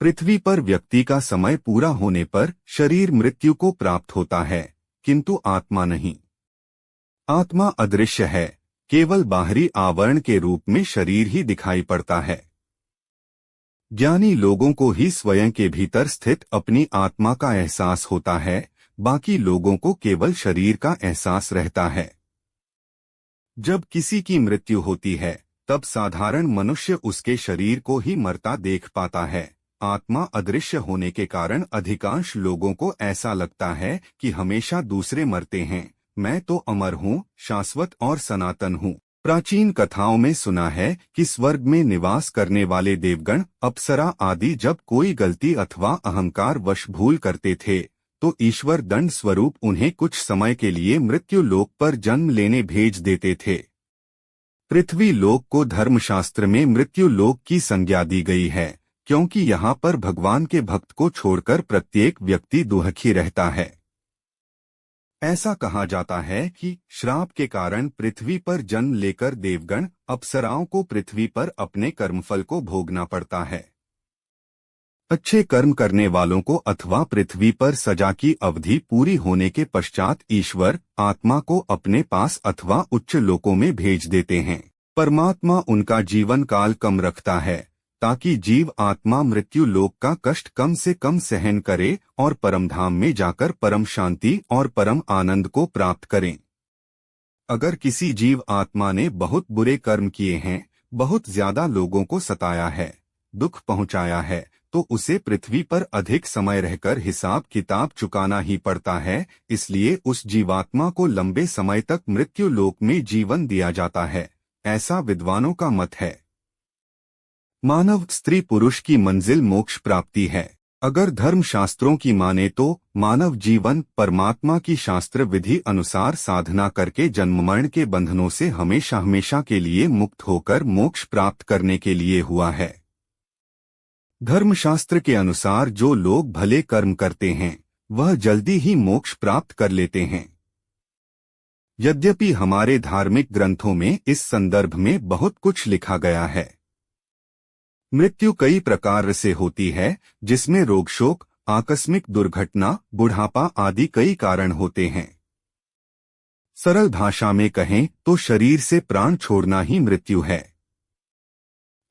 पृथ्वी पर व्यक्ति का समय पूरा होने पर शरीर मृत्यु को प्राप्त होता है, किंतु आत्मा नहीं। आत्मा अदृश्य है, केवल बाहरी आवरण के रूप में शरीर ही दिखाई पड़ता है। ज्ञानी लोगों को ही स्वयं के भीतर स्थित अपनी आत्मा का एहसास होता है, बाकी लोगों को केवल शरीर का एहसास रहता है। जब किसी की मृत्यु होती है, तब साधारण मनुष्य उसके शरीर को ही मरता देख पाता है। आत्मा अदृश्य होने के कारण अधिकांश लोगों को ऐसा लगता है कि हमेशा दूसरे मरते हैं, मैं तो अमर हूँ, शाश्वत और सनातन हूँ। प्राचीन कथाओं में सुना है कि स्वर्ग में निवास करने वाले देवगण, अप्सरा आदि जब कोई गलती अथवा अहंकार वश भूल करते थे, तो ईश्वर दंड स्वरूप उन्हें कुछ समय के लिए मृत्यु लोक पर जन्म लेने भेज देते थे। पृथ्वी लोक को धर्मशास्त्र में मृत्यु लोक की संज्ञा दी गई है, क्योंकि यहाँ पर भगवान के भक्त को छोड़कर प्रत्येक व्यक्ति दुखी रहता है। ऐसा कहा जाता है कि श्राप के कारण पृथ्वी पर जन्म लेकर देवगण, अप्सराओं को पृथ्वी पर अपने कर्मफल को भोगना पड़ता है। अच्छे कर्म करने वालों को अथवा पृथ्वी पर सजा की अवधि पूरी होने के पश्चात ईश्वर आत्मा को अपने पास अथवा उच्च लोकों में भेज देते हैं। परमात्मा उनका जीवन काल कम रखता है, ताकि जीव आत्मा मृत्यु लोक का कष्ट कम से कम सहन करे और परमधाम में जाकर परम शांति और परम आनंद को प्राप्त करें। अगर किसी जीव आत्मा ने बहुत बुरे कर्म किए हैं, बहुत ज्यादा लोगों को सताया है, दुख पहुंचाया है, तो उसे पृथ्वी पर अधिक समय रहकर हिसाब किताब चुकाना ही पड़ता है। इसलिए उस जीवात्मा को लंबे समय तक मृत्यु लोक में जीवन दिया जाता है, ऐसा विद्वानों का मत है। मानव स्त्री पुरुष की मंजिल मोक्ष प्राप्ति है। अगर धर्म शास्त्रों की माने तो मानव जीवन परमात्मा की शास्त्र विधि अनुसार साधना करके जन्म मरण के बंधनों से हमेशा हमेशा के लिए मुक्त होकर मोक्ष प्राप्त करने के लिए हुआ है। धर्मशास्त्र के अनुसार जो लोग भले कर्म करते हैं, वह जल्दी ही मोक्ष प्राप्त कर लेते हैं। यद्यपि हमारे धार्मिक ग्रंथों में इस संदर्भ में बहुत कुछ लिखा गया है। मृत्यु कई प्रकार से होती है, जिसमें रोग शोक, आकस्मिक दुर्घटना, बुढ़ापा आदि कई कारण होते हैं। सरल भाषा में कहें तो शरीर से प्राण छोड़ना ही मृत्यु है।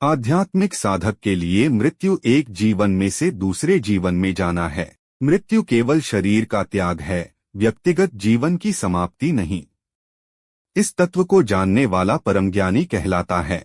आध्यात्मिक साधक के लिए मृत्यु एक जीवन में से दूसरे जीवन में जाना है। मृत्यु केवल शरीर का त्याग है, व्यक्तिगत जीवन की समाप्ति नहीं। इस तत्व को जानने वाला परमज्ञानी कहलाता है।